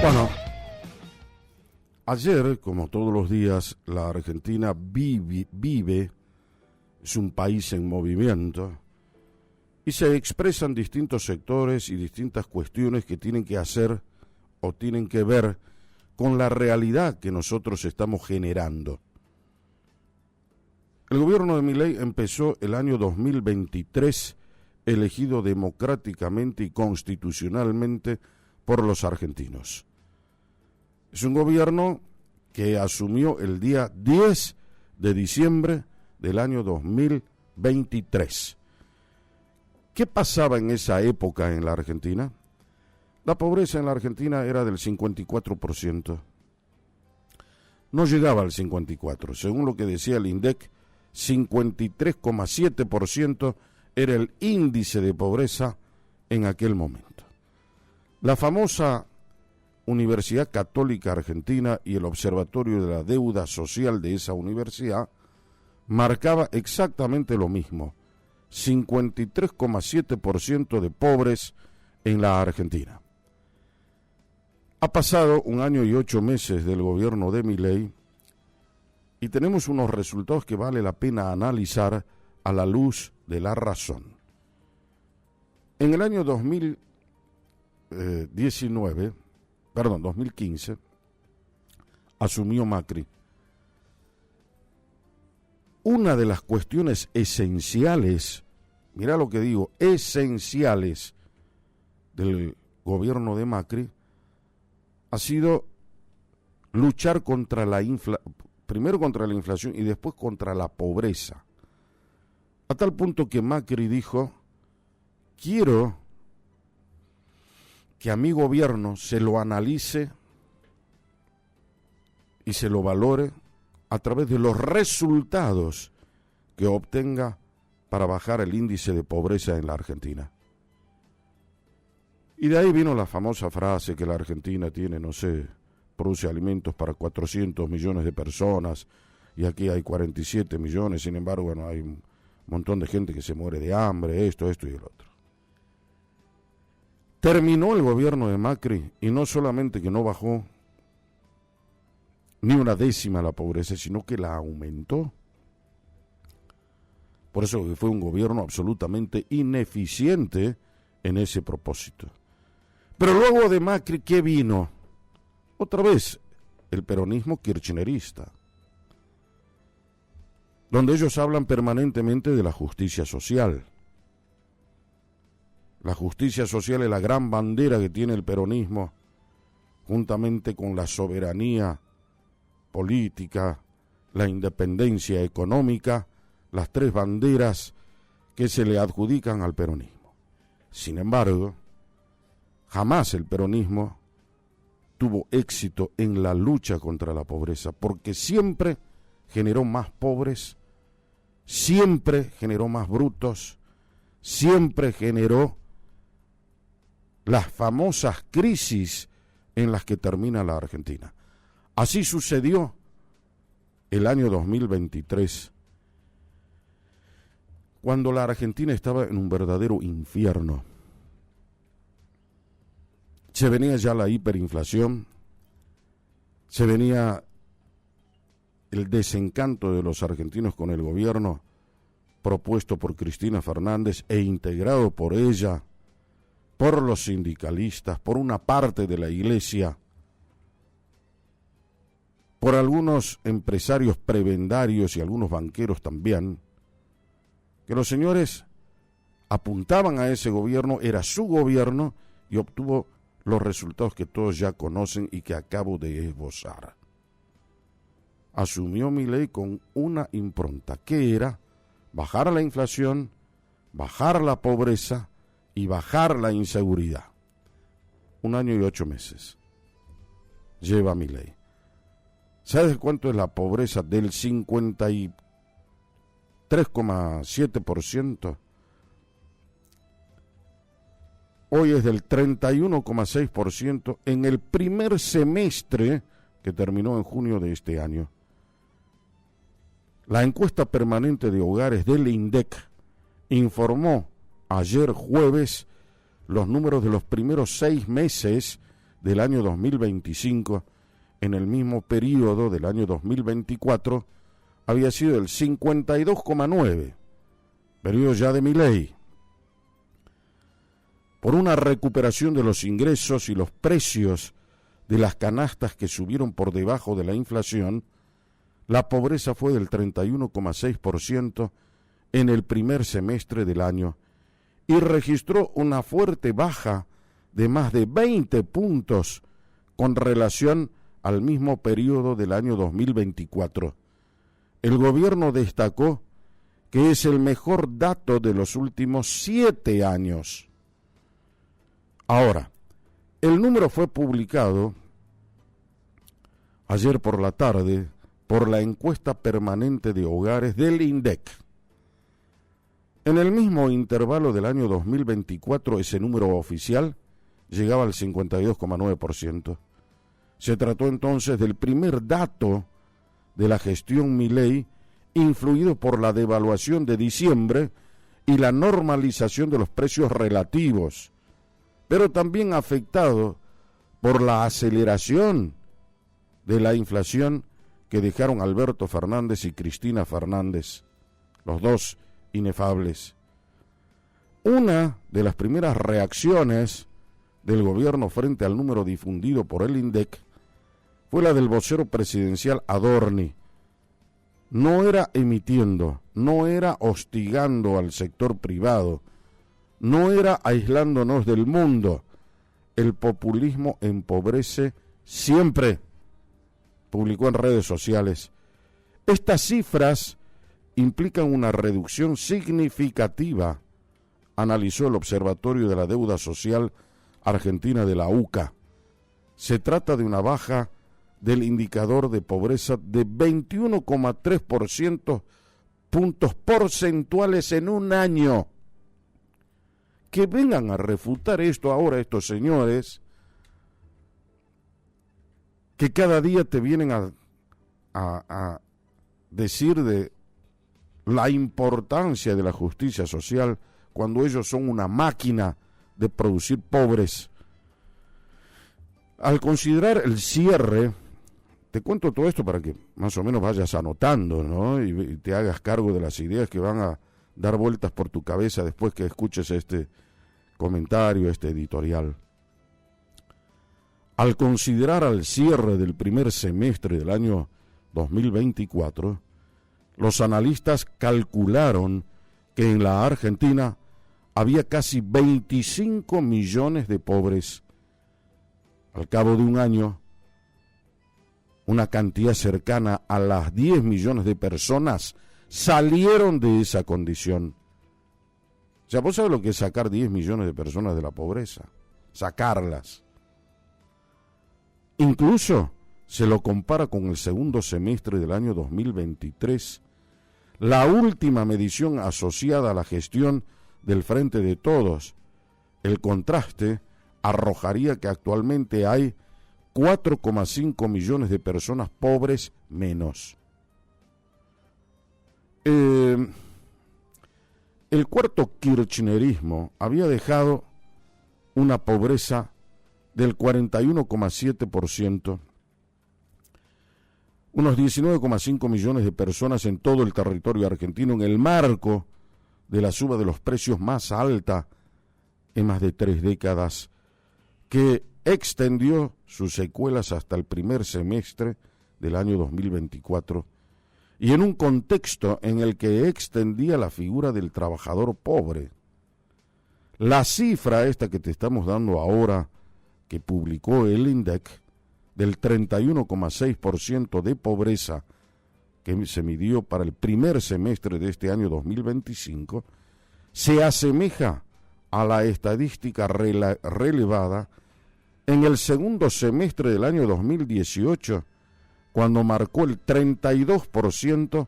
Bueno, ayer, como todos los días, la Argentina vive, es un país en movimiento, y se expresan distintos sectores y distintas cuestiones que tienen que hacer o tienen que ver con la realidad que nosotros estamos generando. El gobierno de Milei empezó el año 2023 elegido democráticamente y constitucionalmente por los argentinos. Es un gobierno que asumió el día 10 de diciembre del año 2023. ¿Qué pasaba en esa época en la Argentina? La pobreza en la Argentina era del 54%. No llegaba al 54%. Según lo que decía el INDEC, 53,7% era el índice de pobreza en aquel momento. La famosa Universidad Católica Argentina y el Observatorio de la Deuda Social de esa universidad marcaba exactamente lo mismo, 53,7% de pobres en la Argentina. Ha pasado 1 año y 8 meses del gobierno de Milei y tenemos unos resultados que vale la pena analizar a la luz de la razón. En el año 2015, asumió Macri. Una de las cuestiones esenciales, mira lo que digo, esenciales del gobierno de Macri, ha sido luchar contra primero contra la inflación y después contra la pobreza. A tal punto que Macri dijo, quiero que a mi gobierno se lo analice y se lo valore a través de los resultados que obtenga para bajar el índice de pobreza en la Argentina. Y de ahí vino la famosa frase que la Argentina tiene, produce alimentos para 400 millones de personas y aquí hay 47 millones, sin embargo, hay un montón de gente que se muere de hambre, esto y el otro. Terminó el gobierno de Macri y no solamente que no bajó ni una décima la pobreza, sino que la aumentó. Por eso fue un gobierno absolutamente ineficiente en ese propósito. Pero luego de Macri, ¿qué vino? Otra vez, el peronismo kirchnerista, donde ellos hablan permanentemente de la justicia social. La justicia social es la gran bandera que tiene el peronismo, juntamente con la soberanía política, la independencia económica, las 3 banderas que se le adjudican al peronismo. Sin embargo, jamás el peronismo tuvo éxito en la lucha contra la pobreza, porque siempre generó más pobres, siempre generó más brutos, siempre generó las famosas crisis en las que termina la Argentina. Así sucedió el año 2023, cuando la Argentina estaba en un verdadero infierno. Se venía ya la hiperinflación, se venía el desencanto de los argentinos con el gobierno propuesto por Cristina Fernández e integrado por ella, por los sindicalistas, por una parte de la iglesia, por algunos empresarios prebendarios y algunos banqueros también, que los señores apuntaban a ese gobierno, era su gobierno y obtuvo los resultados que todos ya conocen y que acabo de esbozar. Asumió Milei con una impronta, que era bajar la inflación, bajar la pobreza y bajar la inseguridad. 1 año y 8 meses lleva Milei. ¿Sabes cuánto es la pobreza? Del 53,7%. Hoy es del 31,6% en el primer semestre que terminó en junio de este año. La encuesta permanente de hogares del INDEC informó ayer jueves los números de los primeros 6 meses del año 2025, en el mismo periodo del año 2024, había sido el 52,9%, periodo ya de Milei. Por una recuperación de los ingresos y los precios de las canastas que subieron por debajo de la inflación, la pobreza fue del 31,6% en el primer semestre del año y registró una fuerte baja de más de 20 puntos con relación al mismo periodo del año 2024. El gobierno destacó que es el mejor dato de los últimos 7 años. Ahora, el número fue publicado ayer por la tarde por la encuesta permanente de hogares del INDEC. En el mismo intervalo del año 2024, ese número oficial llegaba al 52,9%. Se trató entonces del primer dato de la gestión Milei, influido por la devaluación de diciembre y la normalización de los precios relativos, pero también afectado por la aceleración de la inflación que dejaron Alberto Fernández y Cristina Fernández, los dos inefables. Una de las primeras reacciones del gobierno frente al número difundido por el INDEC fue la del vocero presidencial Adorni. No era emitiendo, no era hostigando al sector privado, no era aislándonos del mundo. El populismo empobrece siempre, publicó en redes sociales. Estas cifras implican una reducción significativa, analizó el Observatorio de la Deuda Social Argentina de la UCA. Se trata de una baja del indicador de pobreza de 21,3% puntos porcentuales en un año. Que vengan a refutar esto ahora estos señores que cada día te vienen a decir de la importancia de la justicia social cuando ellos son una máquina de producir pobres. Al considerar el cierre, te cuento todo esto para que más o menos vayas anotando, ¿no? Y te hagas cargo de las ideas que van a dar vueltas por tu cabeza después que escuches este comentario, este editorial. Al considerar al cierre del primer semestre del año 2024, los analistas calcularon que en la Argentina había casi 25 millones de pobres. Al cabo de un año, una cantidad cercana a las 10 millones de personas salieron de esa condición. O sea, ¿vos sabés lo que es sacar 10 millones de personas de la pobreza? Sacarlas. Incluso se lo compara con el segundo semestre del año 2023, la última medición asociada a la gestión del Frente de Todos. El contraste arrojaría que actualmente hay 4,5 millones de personas pobres menos. El cuarto kirchnerismo había dejado una pobreza del 41,7%, unos 19,5 millones de personas en todo el territorio argentino en el marco de la suba de los precios más alta en más de 3 décadas, que extendió sus secuelas hasta el primer semestre del año 2024, y en un contexto en el que extendía la figura del trabajador pobre. La cifra esta que te estamos dando ahora, que publicó el INDEC, del 31,6% de pobreza que se midió para el primer semestre de este año 2025, se asemeja a la estadística relevada en el segundo semestre del año 2018, cuando marcó el 32%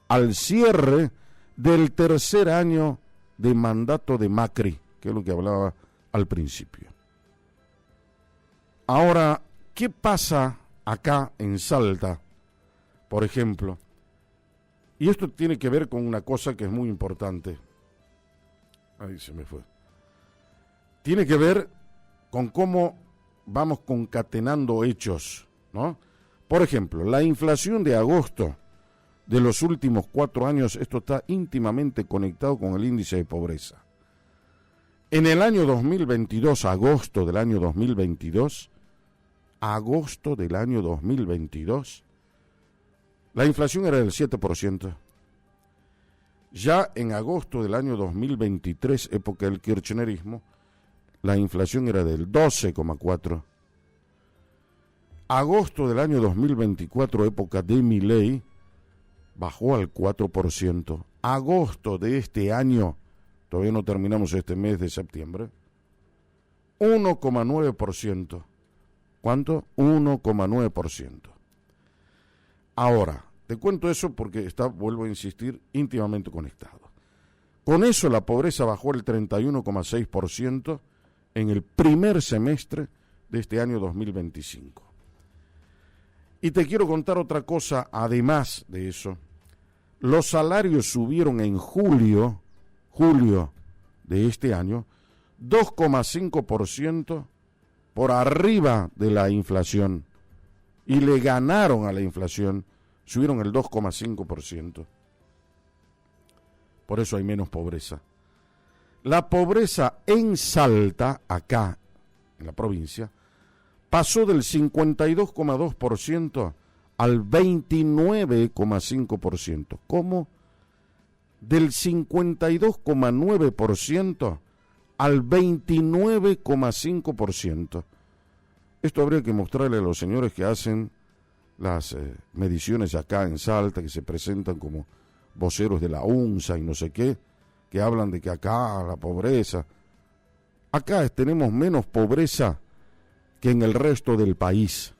al cierre del tercer año de mandato de Macri, que es lo que hablaba al principio. Ahora, ¿qué pasa acá en Salta, por ejemplo? Y esto tiene que ver con una cosa que es muy importante. Ahí se me fue. Tiene que ver con cómo vamos concatenando hechos, ¿no? Por ejemplo, la inflación de agosto de los últimos 4 años, esto está íntimamente conectado con el índice de pobreza. En el año 2022, agosto del año 2022, la inflación era del 7%. Ya en agosto del año 2023, época del kirchnerismo, la inflación era del 12,4%. Agosto del año 2024, época de Milei, bajó al 4%. Agosto de este año, todavía no terminamos este mes de septiembre, 1,9%. ¿Cuánto? 1,9%. Ahora, te cuento eso porque está, vuelvo a insistir, íntimamente conectado. Con eso la pobreza bajó el 31,6% en el primer semestre de este año 2025. Y te quiero contar otra cosa, además de eso. Los salarios subieron en julio de este año, 2,5% por arriba de la inflación. Y le ganaron a la inflación, subieron el 2,5%. Por eso hay menos pobreza. La pobreza en Salta, acá, en la provincia, pasó del 52,2% al 29,5%. ¿Cómo? Del 52,9% al 29,5%. Esto habría que mostrarle a los señores que hacen las mediciones acá en Salta, que se presentan como voceros de la UNSA y no sé qué, que hablan de que acá la pobreza. Acá tenemos menos pobreza que en el resto del país.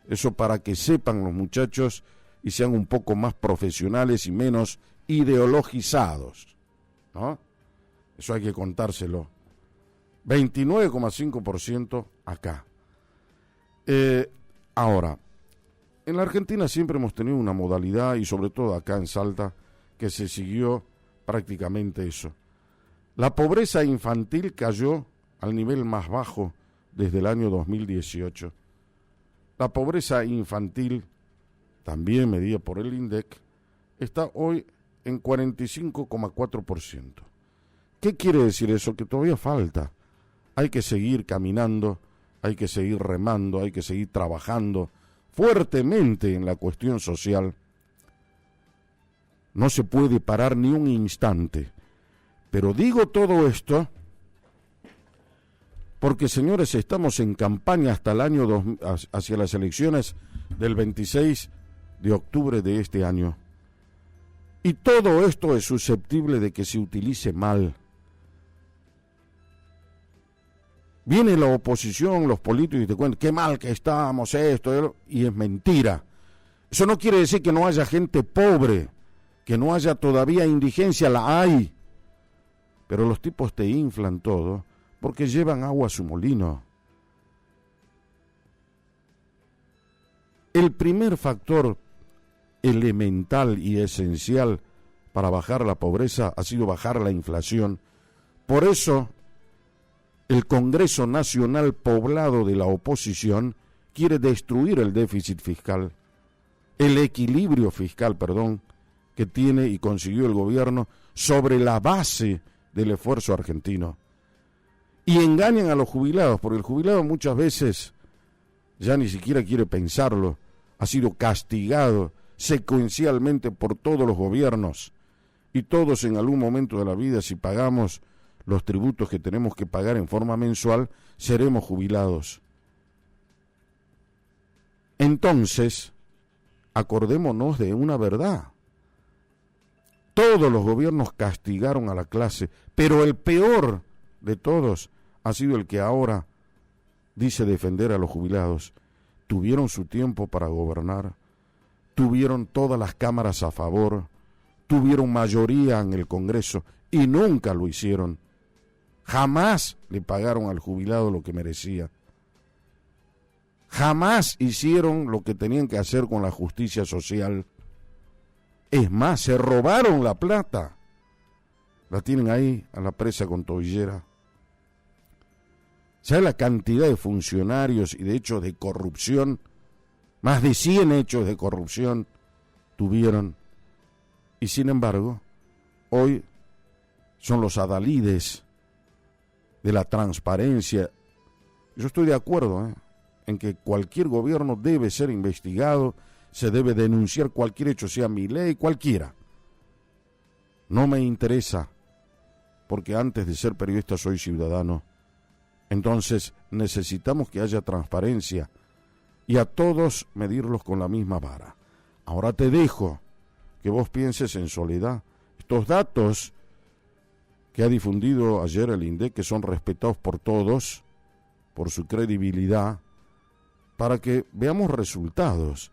Eso para que sepan los muchachos y sean un poco más profesionales y menos ideologizados, ¿no? Eso hay que contárselo. 29,5% acá. Ahora, en la Argentina siempre hemos tenido una modalidad, y sobre todo acá en Salta, que se siguió prácticamente eso. La pobreza infantil cayó al nivel más bajo desde el año 2018. La pobreza infantil, también medida por el INDEC, está hoy en 45,4%. ¿Qué quiere decir eso? Que todavía falta. Hay que seguir caminando, hay que seguir remando, hay que seguir trabajando fuertemente en la cuestión social. No se puede parar ni un instante. Pero digo todo esto porque, señores, estamos en campaña hasta el año hacia las elecciones del 26 de octubre de este año. Y todo esto es susceptible de que se utilice mal. Viene la oposición, los políticos, y te cuentan qué mal que estamos, esto, y es mentira. Eso no quiere decir que no haya gente pobre, que no haya todavía indigencia, la hay. Pero los tipos te inflan todo porque llevan agua a su molino. El primer factor elemental y esencial para bajar la pobreza ha sido bajar la inflación. Por eso, el Congreso Nacional poblado de la oposición quiere destruir el déficit fiscal, el equilibrio fiscal, que tiene y consiguió el gobierno sobre la base del esfuerzo argentino. Y engañan a los jubilados, porque el jubilado muchas veces ya ni siquiera quiere pensarlo, ha sido castigado secuencialmente por todos los gobiernos, y todos en algún momento de la vida, si pagamos los tributos que tenemos que pagar en forma mensual, seremos jubilados. Entonces, acordémonos de una verdad. Todos los gobiernos castigaron a la clase, pero el peor de todos ha sido el que ahora dice defender a los jubilados. Tuvieron su tiempo para gobernar, tuvieron todas las cámaras a favor, tuvieron mayoría en el Congreso y nunca lo hicieron. Jamás le pagaron al jubilado lo que merecía. Jamás hicieron lo que tenían que hacer con la justicia social. Es más, se robaron la plata. La tienen ahí a la presa con tobillera. ¿Sabe la cantidad de funcionarios y de hechos de corrupción? Más de 100 hechos de corrupción tuvieron. Y sin embargo, hoy son los adalides de la transparencia. Yo estoy de acuerdo en que cualquier gobierno debe ser investigado, se debe denunciar cualquier hecho, sea Milei, cualquiera. No me interesa, porque antes de ser periodista soy ciudadano. Entonces necesitamos que haya transparencia y a todos medirlos con la misma vara. Ahora te dejo que vos pienses en soledad. Estos datos que ha difundido ayer el INDEC, que son respetados por todos, por su credibilidad, para que veamos resultados,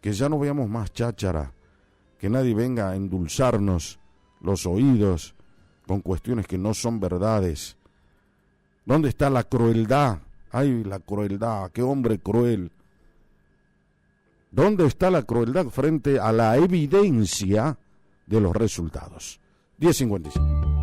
que ya no veamos más cháchara, que nadie venga a endulzarnos los oídos con cuestiones que no son verdades. ¿Dónde está la crueldad? ¡Ay, la crueldad! ¡Qué hombre cruel! ¿Dónde está la crueldad frente a la evidencia de los resultados? 10:55.